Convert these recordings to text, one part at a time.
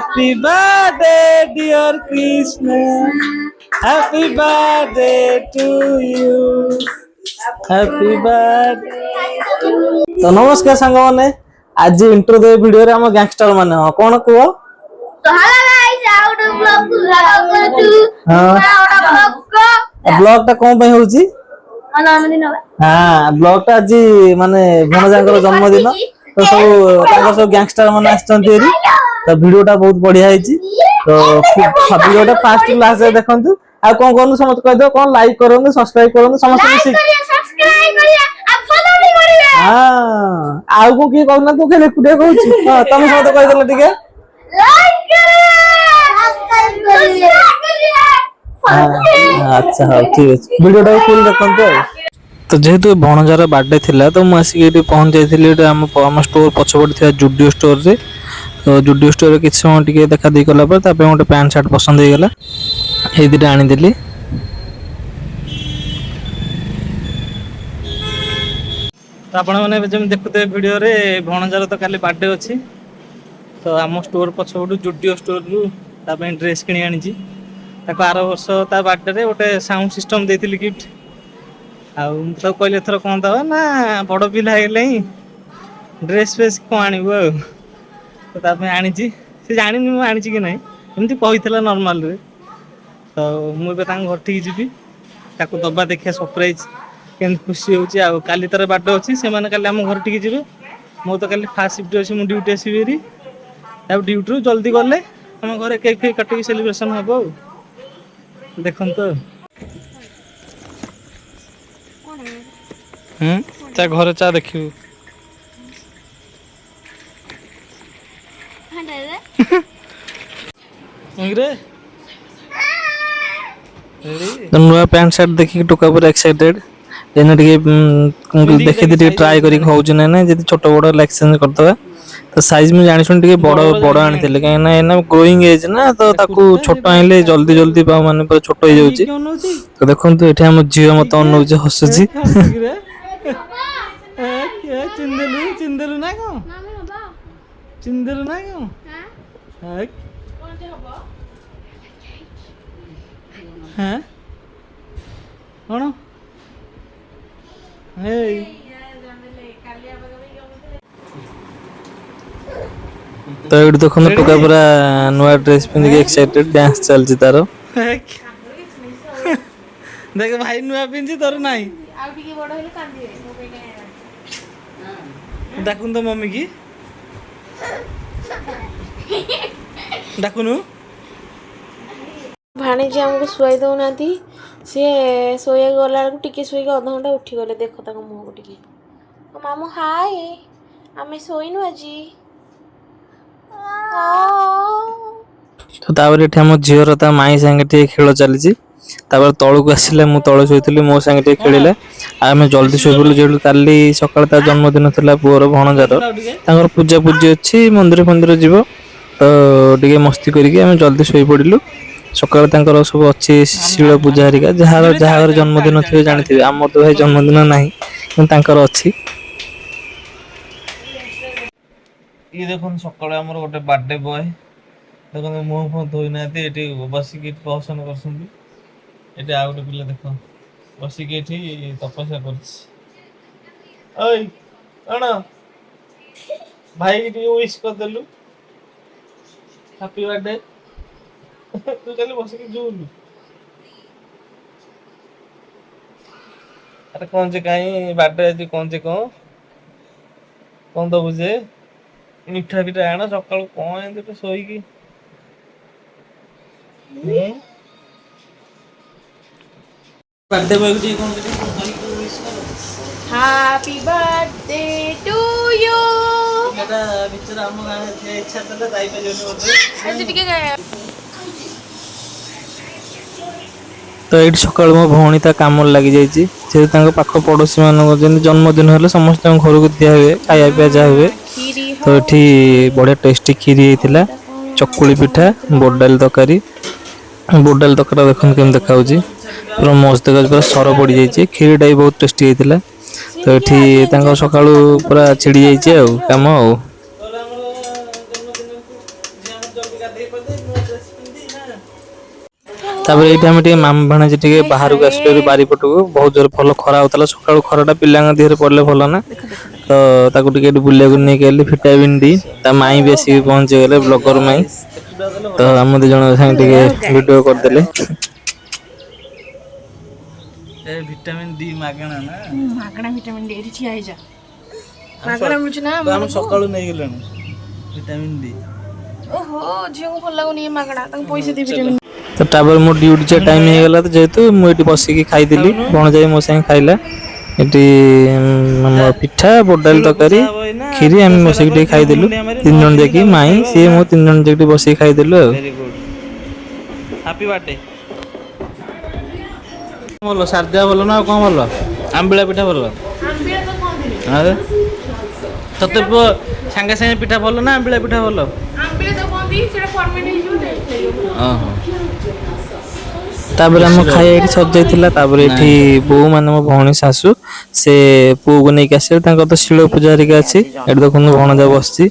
Happy birthday, dear Krishna. Happy birthday to you. Happy birthday. तो नमस्कार सांग माने आज इंट्रो दे वीडियो रे हम गैंगस्टर माने हां कोन को तो हेलो गाइस आउट ब्लॉग को स्वागत करछु हां ब्लॉग ता कोन पे होउची जन्मदिन हां ब्लॉग ता आज माने भणजांकर जन्मदिन तो सब गैंगस्टर माने आछंती एरी तो वीडियो टा बहुत बढ़िया हिची तो वीडियो टा फास्ट टू लास्ट देखंतु आ कोन कोन समस्त कह दो कोन लाइक करंतु सब्सक्राइब करंतु समस्त सब्सक्राइब करिया आ फॉलो भी करिवे हां आ को की कहना तू के कुडे कहूची हां तुम सब कह देला ठीक है लाइक करिए सब्सक्राइब करिए अच्छा हां ठीक है वीडियो टा फुल देखंतु तो जेहेतु भणजार बर्थडे थिला तो मु आसी एटी पहुंच जाइथिली हम स्टोर पछपट थिया जुडियो स्टोर रे तो जुडियो स्टोर रे किछ समय टिके देखा दे गला पर तापे गोटे पैंट शर्ट पसंद हे गला ए दिटा आनी दिली तो आपण माने जेम देखुते वीडियो रे भणजार तो काली बर्थडे अछि तो हम स्टोर पछपट जुडियो स्टोर रु तापे ड्रेस किनी आनी छी ताको आरो वर्ष ता बर्थडे रे गोटे साउंड सिस्टम देथिली गिफ्ट आ तो कहले थर कोन दवा ना बड़ पिला हेले ड्रेस फेस को आनिबो तो तापे आनी छी से जानि मु आनी छी कि नै एमती कहितला नॉर्मल रे तो मु बे तांग घर ठीक जिबी ताको दबा देखिया सरप्राइज केन खुशी होची आ काली तर बर्थडे अछि से माने काली हम घर ठीक जिबे मो तो काली फास्ट शिफ्ट अछि मु ड्यूटी आसीबेरी अब ड्यूटी रु जल्दी गले हम घरे केक फेक काटी सेलिब्रेशन हबो देखन तो ता घर चा देखियो रे तो नुआ पैंट शर्ट देखि टोका पूरा एक्साइटेड जेने देखि दे ट्राई करी होउछ नै नै जदी छोट बड़ एक्सचेंज करतबा तो साइज में जानि सुन टिके बड़ बड़ आनी थिले काहे ना एना ग्रोइंग एज ना तो ताकू छोट आइले जल्दी जल्दी बा माने पूरा छोट हो जाउची तो देखंतु एठी हम जियो मत अनउछ हसुची चिंदलु ना को चिंदलु ना को हां कोन जे हबो हां कोन हे तो एड देखो न टोका पूरा नया ड्रेस पिन के एक्साइटेड डांस चल जी तारो देख भाई नया पिन जी तोर नाही आ टिके बड़ हेले कांदी मो पे डाकुन तो मम्मी की डाकुनु भाणी जी हमको शुआई दो नाती सी शोया गला टिके शुई अध घंटा उठी गले देख तक मुह को टिके मामू हाय आमे शोइनु आजी तो तापर एठी हम झियर ता माई संगे टे खेल चली छी तापर तळु को आसिले मु तळ सोइतली मो संगे टे खेलिले आमे जल्दी सोइबुल जेडु काली सकाळ ता जन्मदिन थला पुअर भणजार तांगर पूजा पूजी अछि मंदिर मंदिर जीवो तो टिके मस्ती करी के आमे जल्दी सोइ पडिलु सकाळ तांकर सब अछि शिळ पूजा हरिका जहार जन्मदिन थिबे जानिथिबे हमर तो भाई जन्मदिन नाही किंतु तांकर अछि ये देखो सकाळ हमर गोटे बर्थडे बॉय देखो मुंह फो धोई नाते एटी बसी के पहसन करसुंदी एटी आ गोटे पिला देखो बसी के एठी तपस्या करछ ओय अण भाई के विश कर देलु हैप्पी बर्थडे तू चल बसी के जोलु अरे कौन से काई बर्थडे आज कौन से कौन तो बुझे मिठा पिठा आना सकाळ कोन एते तो सोई की बर्थडे बॉय जी कौन विश करो हैप्पी बर्थडे टू यू एटा बिचरा हम गाने इच्छा तले जाई पे जोने बोलते आज टिके गए तो एठी सकाळ मो भौणी ता काम लागि जाई छी जे तांको पाख पड़ोसी मान जन जन्मदिन हले समस्त घर को दिया हुए खाया पिया जा हुए तो एठी बढ़िया टेस्टी खीरी हेतिला चकुली पिठा बोडाल तकारी देखन केम देखाउची पूरा मस्त देखा पूरा सर पड़ जाइए खीरीटा भी बहुत टेस्टी हेतिला तो ये सकाळू पूरा छिड़ी जाइए काम ତାପରେ ଏଇଠି ଆମେ ଟିକେ ମାମୁଁ ଭାଣେଜୀ ଟିକେ ବାହାରକୁ ଆସିଲୁ ବାରିପଟକୁ। ବହୁତ ଜୋର ଭଲ ଖରା ହଉଥିଲା ସକାଳୁ। ଖରାଟା ପିଲାଙ୍କ ଦେହରେ ପଡ଼ିଲେ ଭଲ ନା, ତ ତାକୁ ଟିକେ ଏଠି ବୁଲିବାକୁ ନେଇକି ଆଇଲି। ଭିଟାମିନ୍ ଡି ତା ମାଇଁ ବି ଆସିକି ପହଞ୍ଚିଗଲେ, ବ୍ଲଗର ମାଇଁ। ତ ଆମ ଦି ଜଣ ସାଙ୍ଗେ ଟିକେ ଭିଡ଼ିଓ କରିଦେଲେ। ଏ ଭିଟାମିନ୍ ଡି ମାଗଣା ନା? ମାଗଣା ଭିଟାମିନ୍ ଡି। ଏଠି ଠିଆ ହେଇଯା, ମାଗଣା ମିଳୁଛି ନା ଆମେ ସକାଳୁ ନେଇଗଲେଣି ଭିଟାମିନ୍ ଡି। ଓହୋ, ଝିଅକୁ ଭଲ ଲାଗୁନି ଏ ମାଗଣା, ତାଙ୍କୁ ପଇସା ଦେଇ ଭିଟାମିନ୍। ତ ତାପରେ ମୋ ଡ୍ୟୁଟି ଯିବା ଟାଇମ୍ ହେଇଗଲା, ତ ଯେହେତୁ ମୁଁ ଏଠି ବସିକି ଖାଇଥିଲି। ଭଣଜା ମୋ ସାଙ୍ଗେ ଖାଇଲା। ଏଠି ଆମର ପିଠା, ବୁଟ ଡାଲି ତରକାରୀ, କ୍ଷୀରି ଆମେ ବସିକି ଟିକେ ଖାଇଦେଲୁ। 3 ଜଣ ଯାଇକି ମାଇଁ ସିଏ ମୁଁ 3 ଜଣ ଯାଇକି ବସିକି ଖାଇଦେଲୁ ଆଉ। Happy birthday. ଭଲ ସାରଦା ଭଲ ନା ଆଉ କଣ ଭଲ? ଆମ୍ବିଳା ପିଠା ଭଲ। ଆମ୍ବିଳା ତ କହନ୍ତିନି। ଆରେ ତତେ ପୁଅ ସାଙ୍ଗେ ସାଙ୍ଗେ ପିଠା ଭଲ ନା ଆମ୍ବିଳା ପିଠା ଭଲ? ଆମ୍ବିଳା ତ କହନ୍ତି, ସେଟା ଫର୍ମେଣ୍ଟ ହେଇଯିବ ଟେଷ୍ଟ ଲାଗିବ। ଓହୋ। ତାପରେ ଆମ ଖାଇବା ଏଠି ସରିଯାଇଥିଲା। ତାପରେ ଏଠି ବୋଉ ମାନେ ମୋ ଭଉଣୀ ଶାଶୁ ସେ ପୁଅକୁ ନେଇକି ଆସିଲେ। ତାଙ୍କର ତ ଶିଳ ପୂଜା ହେରିକା ଅଛି। ଏଠି ଦେଖନ୍ତୁ ଭଣଜା ବସିଛି,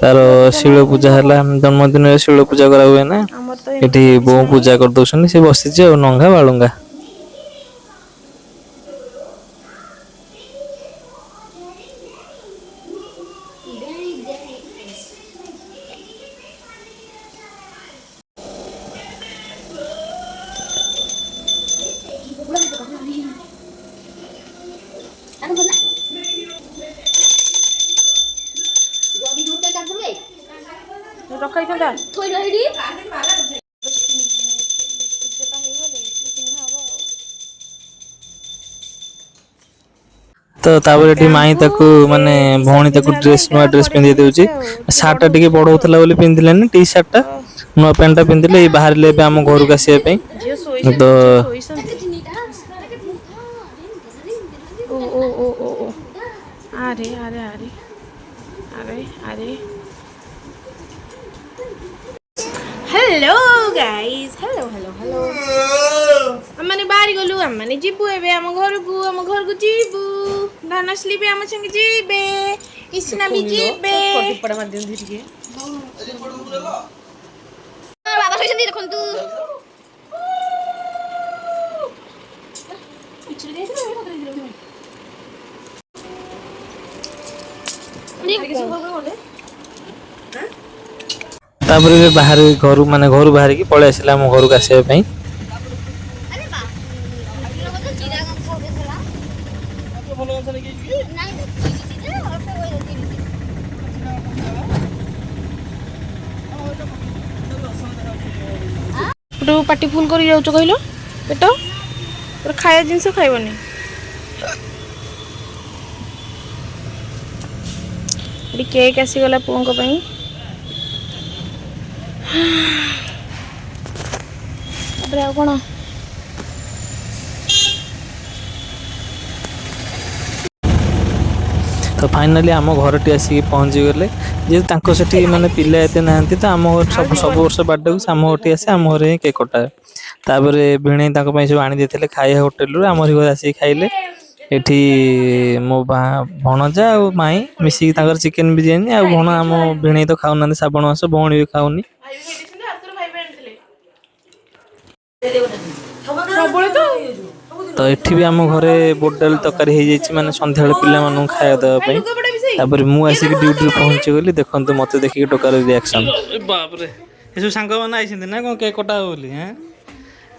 ତାର ଶିଳ ପୂଜା ହେଲା। ଜନ୍ମଦିନରେ ଶିଳ ପୂଜା କରା ହୁଏ ନା, ଆମର ତ ଏମିତି ଏଠି ସବୁ କିଛି ବୋଉ ନାହିଁ। ପୂଜା କରିଦଉଛନ୍ତି। ସେ ବସିଛି ଆଉ ନଙ୍ଗା ବାଳୁଙ୍ଗା। ରଖା ହେଇଥାନ୍ତା। ତ ତାପରେ ଏଠି ମାଇଁ ତାକୁ ମାନେ ଭଉଣୀ ତାକୁ ଡ୍ରେସ୍ ନୂଆ ଡ୍ରେସ୍ ପିନ୍ଧେଇ ଦଉଛି। ସାର୍ଟ ଟା ଟିକେ ବଡ ହଉଥିଲା ବୋଲି ପିନ୍ଧିଲାନି, ଟି ସାର୍ଟ ଟା ନୂଆ ପ୍ୟାଣ୍ଟ ଟା ପିନ୍ଧିଲେ। ଏଇ ବାହାରିଲେ ଏବେ ଆମ ଘରକୁ ଆସିବା ପାଇଁ। ଝିଅ ତ ଶୋଇଛନ୍ତି, ଝିଅ ଶୋଇଛନ୍ତି। ଓ ଓ ଓ ଓ ଓ ଆରେ ଆରେ ଆରେ ଆରେ ଆରେ hello guys, hello hello hello. ଆମମାନେ ବାହାରି ଗଲୁ, ଆମମାନେ ଯିବୁ ଏବେ ଆମ ଘରକୁ ଯିବୁ। ଧନଶ୍ରୀ ବି ଆମ ସାଙ୍ଗେ ଯିବେ, ଇସ୍ନା ବି ଯିବେ। ବାବା ଶୋଇଛନ୍ତି ଦେଖନ୍ତୁ। ତାପରେ ବି ବାହାରେ ଘରୁ ବାହାରିକି ପଳେଇ ଆସିଲା ଆମ ଘରକୁ ଆସିବା ପାଇଁ। ତୁ ପାଟି ଫୁଲ କରି ଯାଉଛ କହିଲ, ପେଟ ତୋର ଖାଇବା ଜିନିଷ ଖାଇବନି। ଏଠି କେକ୍ ଆସିଗଲା ପୁଅଙ୍କ ପାଇଁ। ତାପରେ ଆଉ କଣ? ତ ଫାଇନାଲି ଆମ ଘରଟି ଆସିକି ପହଞ୍ଚିଗଲେ। ଯେହେତୁ ତାଙ୍କ ସେଠି ମାନେ ପିଲା ଏତେ ନାହାନ୍ତି, ତ ଆମ ଘରେ ସବୁ ବର୍ଷ ବାର୍ଥଡେକୁ ଆମ ଘରଟି ଆସେ, ଆମ ଘରେ ହିଁ କେକ୍ କଟା। ତାପରେ ଭିଣେଇ ତାଙ୍କ ପାଇଁ ସବୁ ଆଣି ଦେଇଥିଲେ ଖାଇବା ହୋଟେଲରୁ, ଆମରି ଘରେ ଆସିକି ଖାଇଲେ। ଏଠି ମୋ ଭଣଜା ଆଉ ମାଇଁ ମିଶିକି ତାଙ୍କର ଚିକେନ ବିରିୟାନୀ। ଆଉ ଆମ ଭିଣେଇ ତ ଖାଉନାହାନ୍ତି ଶ୍ରାବଣ ମାସ, ଭଉଣୀ ବି ଖାଉନି। ସବୁବେଳେ ତ ତ ଏଠି ବି ଆମ ଘରେ ବୁଟ ଡାଲି ତରକାରୀ ହେଇଯାଇଛି, ମାନେ ସନ୍ଧ୍ୟାବେଳେ ପିଲାମାନଙ୍କୁ ଖାଇବା ଦେବା ପାଇଁ। ତାପରେ ମୁଁ ଆସିକି ଡ୍ୟୁଟିରେ ପହଞ୍ଚିଗଲି। ଦେଖନ୍ତୁ ମତେ ଦେଖିକି ଟୋକାର ରିଆକ୍ସନ। ବାପରେ ଏ ସବୁ ସାଙ୍ଗମାନେ ଆଇଛନ୍ତି ନା କଣ କେକ୍ କଟା ହବ ବୋଲି?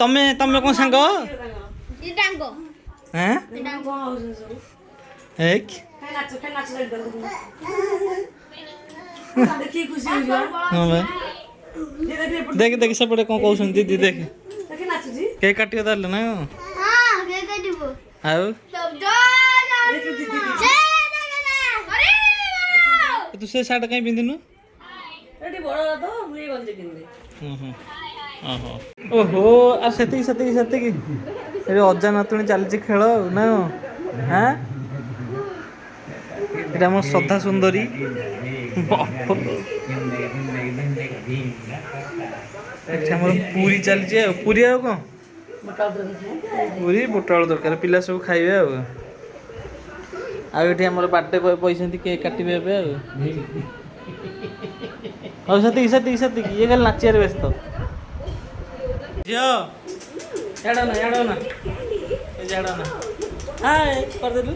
ତମେ କଣ ସାଙ୍ଗ? ଦେଖ ଦେଖ ସେପଟେ କଣ କହୁଛନ୍ତି ଦିଦି, ଦେଖ କେକ୍ କାଟିବ ତାହେଲେ ନା କଣ? ଆଉ ତୁ ସେ ସାର୍ଟ କାଇଁ ପିନ୍ଧିନୁ? ଓହୋ, ଆଉ ସେତିକି ଏଠି ଅଜା ନାତୁଣୀ ଚାଲିଛି ଖେଳ ଆଉ ନା କଣ? ଏଇଟା ଆମ ଶ୍ରଦ୍ଧା ସୁନ୍ଦରୀ। ଏଠି ଆମର ପୁରୀ ଚାଲିଛି ଆଉ। ପୁରୀ ଆଉ କଣ? ପୁରୀ ବୁଟ ଆଳୁ ତରକାରୀ ପିଲା ସବୁ ଖାଇବେ ଆଉ। ଆଉ ଏଠି ଆମର ବାର୍ଥଡେ ବୟ ବଇଛନ୍ତି କେକ୍ କାଟିବେ ଏବେ ଆଉ। ହଉ ସେତିକି ସେତିକି ସେତିକି ଇଏ ଖାଲି ନାଚିବାରେ ବ୍ୟସ୍ତ। ଝିଅ ଏଡ ନା ଏଡ ନା ଏଡ ନା ହାଏ କରିଦେଲୁ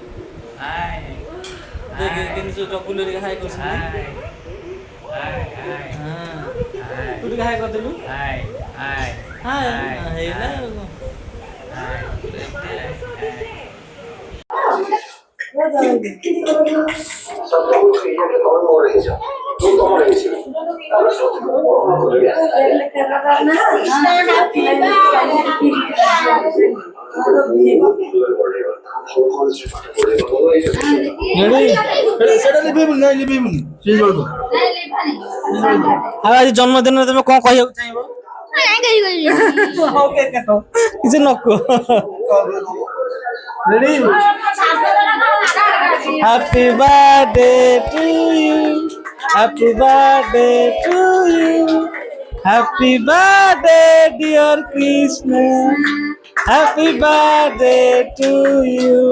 ଦେଖ କେମିତି ସବୁ ଚକୁଲେରି ହାଏ କରୁଛନ୍ତି। ତୁ ଟିକେ ହାଏ କରିଦେଲୁ ହାଏ ହେଇଲା ଆଉ କଣ। ଆଉ ଆଜି ଜନ୍ମଦିନରେ ତମେ କଣ କହିବାକୁ ଚାହିଁବ? କିଛି ନ କୁହ। Happy birthday to you. Happy birthday to you. Happy birthday dear Krishna. Happy birthday to you.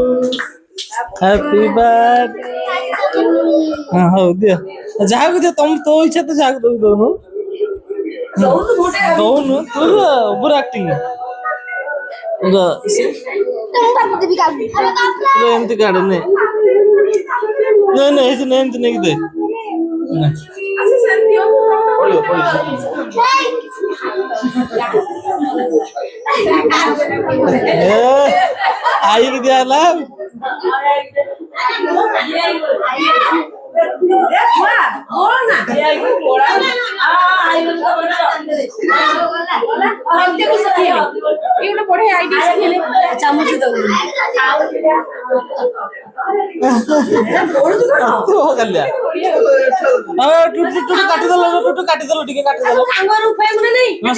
Happy birthday. हाँ हो दिया जहाँ को दिया तुम तो इच्छा तो जहाँ को दो दोनों दोनों तू ओवर एक्टिंग एमती काढे नहीं नहीं नहीं ऐसे नहीं एमती नहीं दे आई की दिया ला କାଟିଦେଲ ଟିକେ କାଟିଦେଲ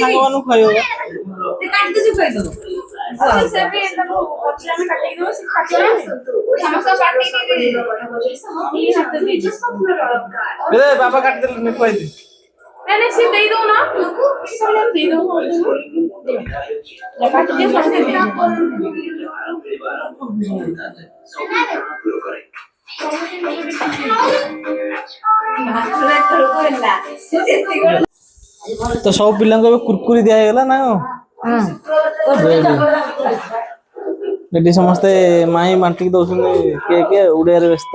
ସାଙ୍ଗ ମାନଙ୍କୁ ଖୁଆଇବ ବାବା କାଟିଦେଲେ ଖୁଆଇଦେ नहीं सिर्फ दे दो ना दे दो काट दिया समझ दे तो सब पिला कुरकुरी दिगला ना ये समस्ते माई बांटिक दौरान केक उड़िया व्यस्त